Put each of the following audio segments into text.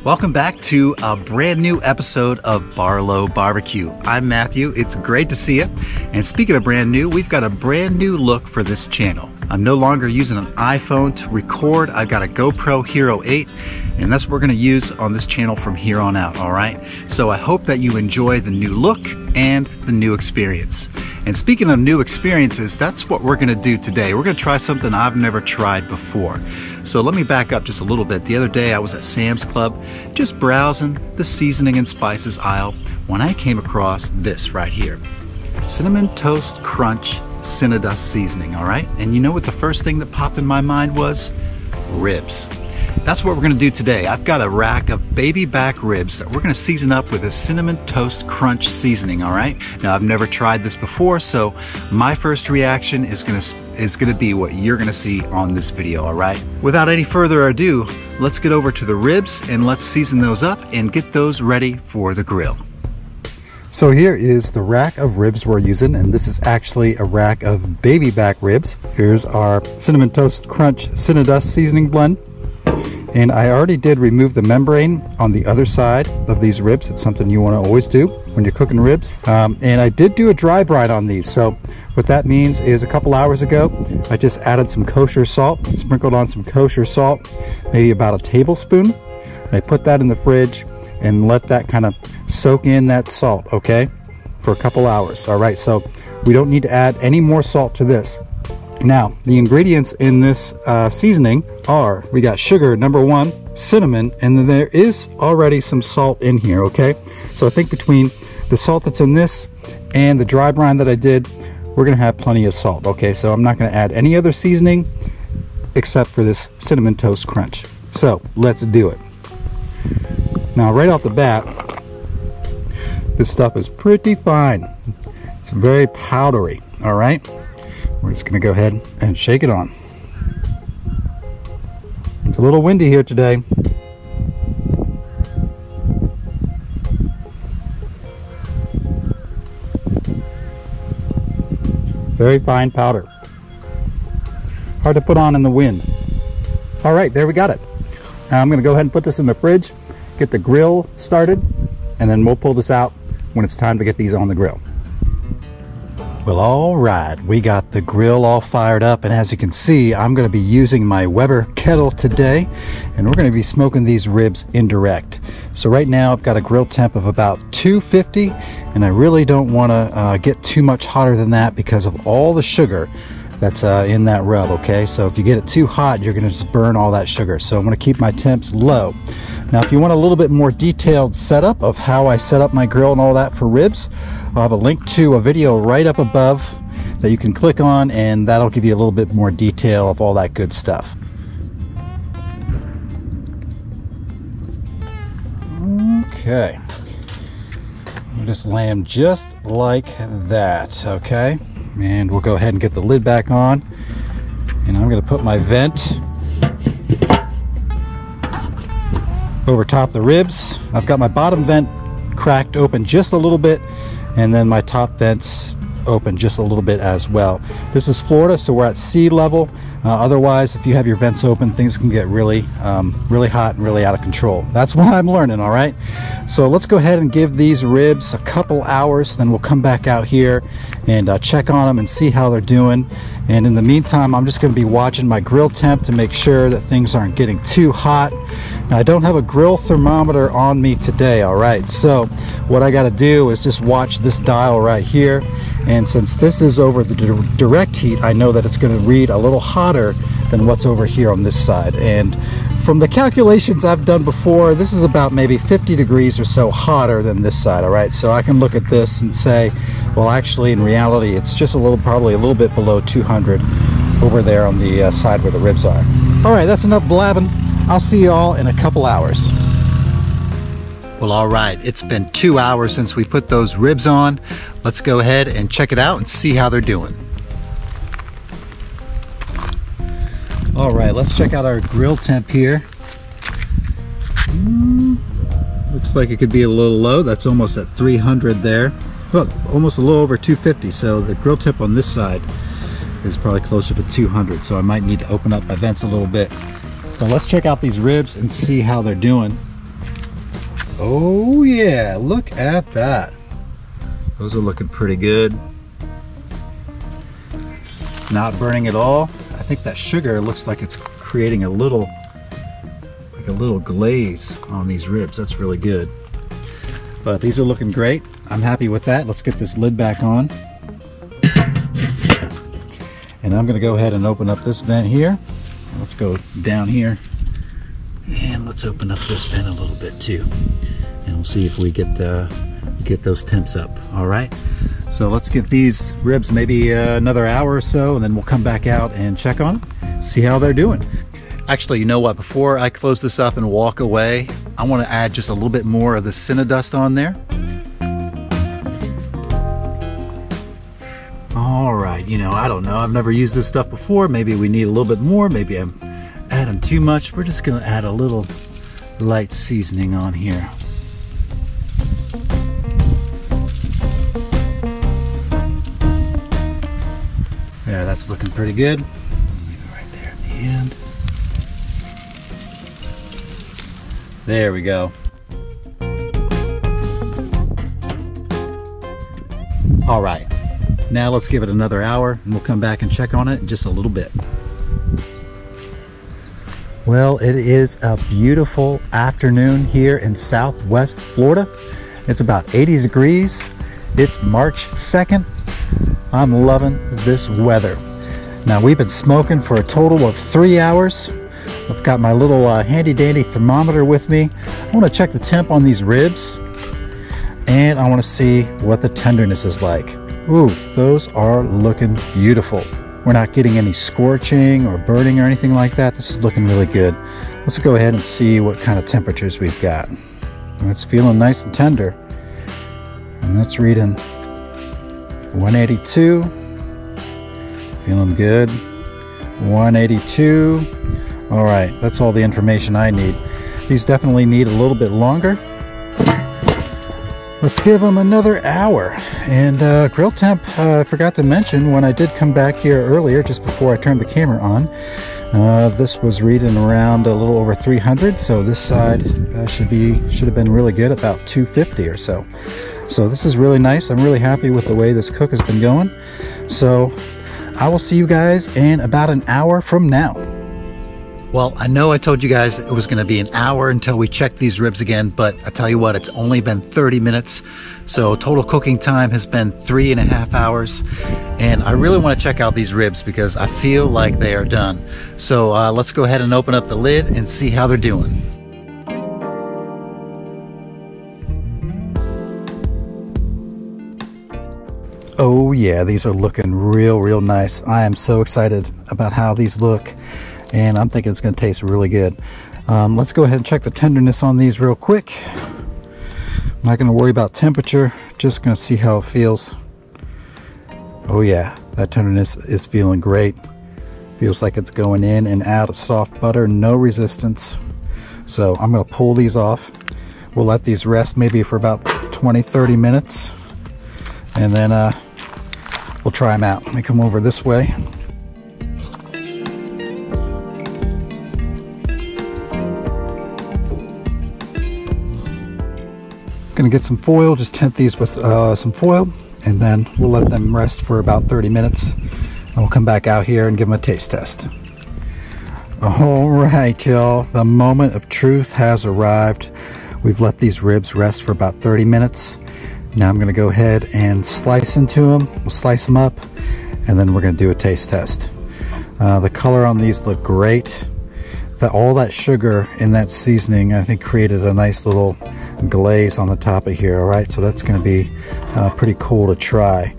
Welcome back to a brand new episode of Barlow BBQ. I'm Matthew. It's great to see you. And speaking of brand new, we've got a brand new look for this channel. I'm no longer using an iPhone to record. I've got a GoPro Hero 8, and that's what we're going to use on this channel from here on out, all right? So I hope that you enjoy the new look and the new experience. And speaking of new experiences, that's what we're going to do today. We're going to try something I've never tried before. So let me back up just a little bit. The other day I was at Sam's Club just browsing the seasoning and spices aisle when I came across this right here. Cinnamon Toast Crunch CinnaDust seasoning, all right? And you know what the first thing that popped in my mind was? Ribs. That's what we're going to do today. I've got a rack of baby back ribs that we're going to season up with a Cinnamon Toast Crunch seasoning, all right? Now, I've never tried this before, so my first reaction is going to be what you're going to see on this video, all right? Without any further ado, let's get over to the ribs and let's season those up and get those ready for the grill. So here is the rack of ribs we're using, and this is actually a rack of baby back ribs. Here's our Cinnamon Toast Crunch CinnaDust seasoning blend. And I already did remove the membrane on the other side of these ribs. It's something you want to always do when you're cooking ribs. And I did do a dry brine on these. So what that means is a couple hours ago, I just added some kosher salt, sprinkled on some kosher salt, maybe about a tablespoon. And I put that in the fridge and let that kind of soak in that salt, okay, for a couple hours. All right, so we don't need to add any more salt to this. Now, the ingredients in this seasoning are, we got sugar, number one, cinnamon, and then there is already some salt in here, okay? So I think between the salt that's in this and the dry brine that I did, we're gonna have plenty of salt, okay? So I'm not gonna add any other seasoning except for this Cinnamon Toast Crunch. So let's do it. Now, right off the bat, this stuff is pretty fine. It's very powdery, all right? We're just going to go ahead and shake it on. It's a little windy here today. Very fine powder. Hard to put on in the wind. All right, there we got it. Now I'm going to go ahead and put this in the fridge, get the grill started, and then we'll pull this out when it's time to get these on the grill. Well, all right, we got the grill all fired up, and as you can see, I'm going to be using my Weber Kettle today, and we're going to be smoking these ribs indirect. So right now I've got a grill temp of about 250, and I really don't want to get too much hotter than that because of all the sugar that's in that rub, okay? So if you get it too hot, you're going to just burn all that sugar. So I'm going to keep my temps low. Now, if you want a little bit more detailed setup of how I set up my grill and all that for ribs, I'll have a link to a video right up above that you can click on, and that'll give you a little bit more detail of all that good stuff. Okay. We'll just lay them just like that, okay? And we'll go ahead and get the lid back on. And I'm going to put my vent over top the ribs. I've got my bottom vent cracked open just a little bit, and then my top vents open just a little bit as well. This is Florida, so we're at sea level. Otherwise, if you have your vents open, things can get really hot and really out of control. That's what I'm learning, all right? So let's go ahead and give these ribs a couple hours, then we'll come back out here and check on them and see how they're doing. And in the meantime, I'm just going to be watching my grill temp to make sure that things aren't getting too hot. Now, I don't have a grill thermometer on me today, all right? So what I got to do is just watch this dial right here. And since this is over the direct heat, I know that it's going to read a little hotter than what's over here on this side. And from the calculations I've done before, this is about maybe 50 degrees or so hotter than this side, all right? So I can look at this and say, well, actually, in reality, it's just probably a little bit below 200 over there on the side where the ribs are. All right, that's enough blabbing. I'll see you all in a couple hours. Well, all right, it's been 2 hours since we put those ribs on. Let's go ahead and check it out and see how they're doing. All right, let's check out our grill temp here. Looks like it could be a little low. That's almost at 300 there. Well, almost a little over 250. So the grill temp on this side is probably closer to 200. So I might need to open up my vents a little bit. So let's check out these ribs and see how they're doing. Oh yeah, look at that. Those are looking pretty good. Not burning at all. I think that sugar looks like it's creating a little glaze on these ribs. That's really good. But these are looking great. I'm happy with that. Let's get this lid back on. And I'm gonna go ahead and open up this vent here. Let's go down here and let's open up this vent a little bit too. And we'll see if we get those temps up. All right. So let's get these ribs maybe another hour or so, and then we'll come back out and check on them, see how they're doing. Actually, you know what? Before I close this up and walk away, I want to add just a little bit more of the CinnaDust on there. All right, you know, I don't know. I've never used this stuff before. Maybe we need a little bit more. Maybe I'm adding too much. We're just going to add a little light seasoning on here. There, that's looking pretty good. Right there at the end. There we go. All right, now let's give it another hour and we'll come back and check on it in just a little bit. Well, it is a beautiful afternoon here in Southwest Florida. It's about 80 degrees. It's March 2nd. I'm loving this weather. Now, we've been smoking for a total of 3 hours. I've got my little handy dandy thermometer with me. I want to check the temp on these ribs, and I want to see what the tenderness is like. Ooh, those are looking beautiful. We're not getting any scorching or burning or anything like that. This is looking really good. Let's go ahead and see what kind of temperatures we've got. It's feeling nice and tender. And that's reading 182. Feeling good. 182. All right, that's all the information I need. These definitely need a little bit longer. Let's give them another hour. And grill temp, I forgot to mention when I did come back here earlier, just before I turned the camera on, this was reading around a little over 300. So this side should have been really good, about 250 or so. So this is really nice. I'm really happy with the way this cook has been going. So I will see you guys in about an hour from now. Well, I know I told you guys it was going to be an hour until we check these ribs again, but I tell you what, it's only been 30 minutes. So total cooking time has been 3.5 hours. And I really want to check out these ribs because I feel like they are done. So let's go ahead and open up the lid and see how they're doing. Oh yeah, these are looking real nice. I am so excited about how these look, and I'm thinking it's going to taste really good. Let's go ahead and check the tenderness on these real quick. I'm not going to worry about temperature, just going to see how it feels. Oh yeah, that tenderness is feeling great. Feels like it's going in and out of soft butter, no resistance. So I'm going to pull these off. We'll let these rest maybe for about 20-30 minutes, and then we'll try them out. Let me come over this way. Gonna get some foil, just tent these with some foil, and then we'll let them rest for about 30 minutes, and we'll come back out here and give them a taste test. All right, y'all, the moment of truth has arrived. We've let these ribs rest for about 30 minutes. Now I'm gonna go ahead and slice into them. We'll slice them up, and then we're gonna do a taste test. The color on these look great. All that sugar in that seasoning, I think, created a nice little glaze on the top of here. All right, so that's gonna be pretty cool to try.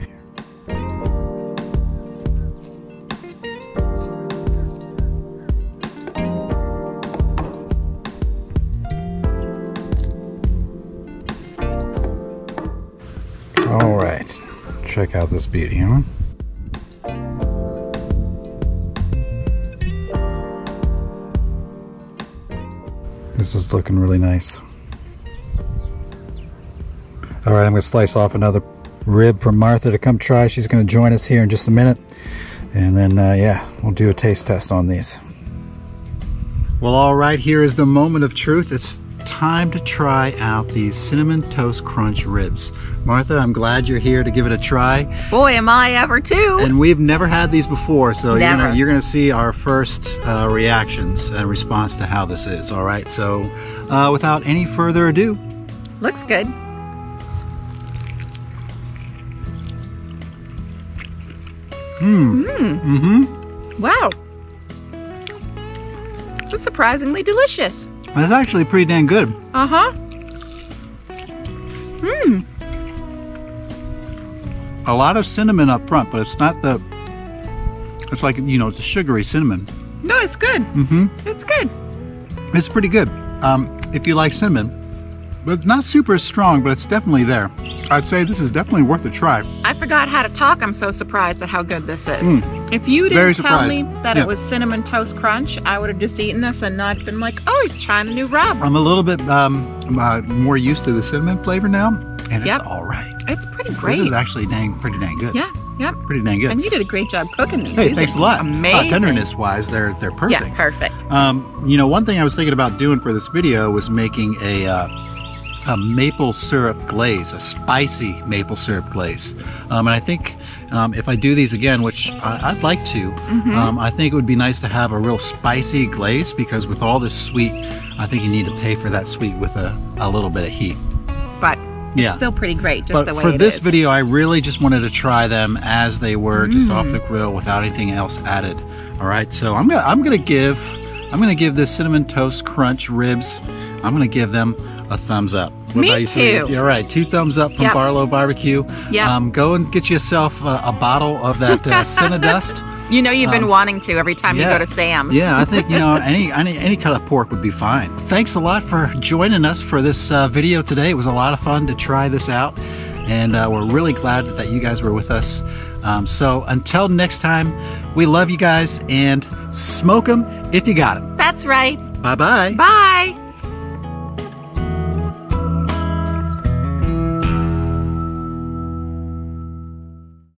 All right, check out this beauty, huh? This is looking really nice. All right, I'm gonna slice off another rib for Martha to come try. She's gonna join us here in just a minute. And then, yeah, we'll do a taste test on these. Well, all right, here is the moment of truth. It's time to try out these Cinnamon Toast Crunch ribs. Martha, I'm glad you're here to give it a try. Boy, am I ever too. And we've never had these before, so Never. you're gonna see our first reactions and response to how this is. All right, so without any further ado. Looks good. Wow. It's surprisingly delicious. It's actually pretty dang good. Uh-huh. A lot of cinnamon up front, but it's not the, it's like, you know, it's a sugary cinnamon. No, it's good. It's good. It's pretty good. If you like cinnamon, but it's not super strong, but it's definitely there. I'd say this is definitely worth a try. I forgot how to talk. I'm so surprised at how good this is. If you didn't tell me that it was Cinnamon Toast Crunch, I would have just eaten this and not been like, oh, he's trying a new rub. I'm a little bit more used to the cinnamon flavor now, and it's all right. It's pretty great. This is actually pretty dang good. Yeah, yep. Pretty dang good. And you did a great job cooking these. Hey, These thanks are a lot. Amazing. Tenderness-wise, they're perfect. Yeah, perfect. You know, one thing I was thinking about doing for this video was making a maple syrup glaze, a spicy maple syrup glaze. And I think if I do these again, which I'd like to, I think it would be nice to have a real spicy glaze, because with all this sweet, I think you need to pay for that sweet with a little bit of heat. But it's still pretty great, just the way it is. For this video, I really just wanted to try them as they were, just off the grill, without anything else added. All right, so I'm gonna give this Cinnamon Toast Crunch ribs, I'm gonna give them a thumbs up. What Me about you, too. All right, 2 thumbs up from Barlow BBQ. Yep. Go and get yourself a bottle of that CinnaDust. You know you've been wanting to every time you go to Sam's. Yeah, I think, you know, any kind of pork would be fine. Thanks a lot for joining us for this video today. It was a lot of fun to try this out, and we're really glad that you guys were with us. So until next time, we love you guys, and smoke them if you got them. That's right. Bye-bye. Bye.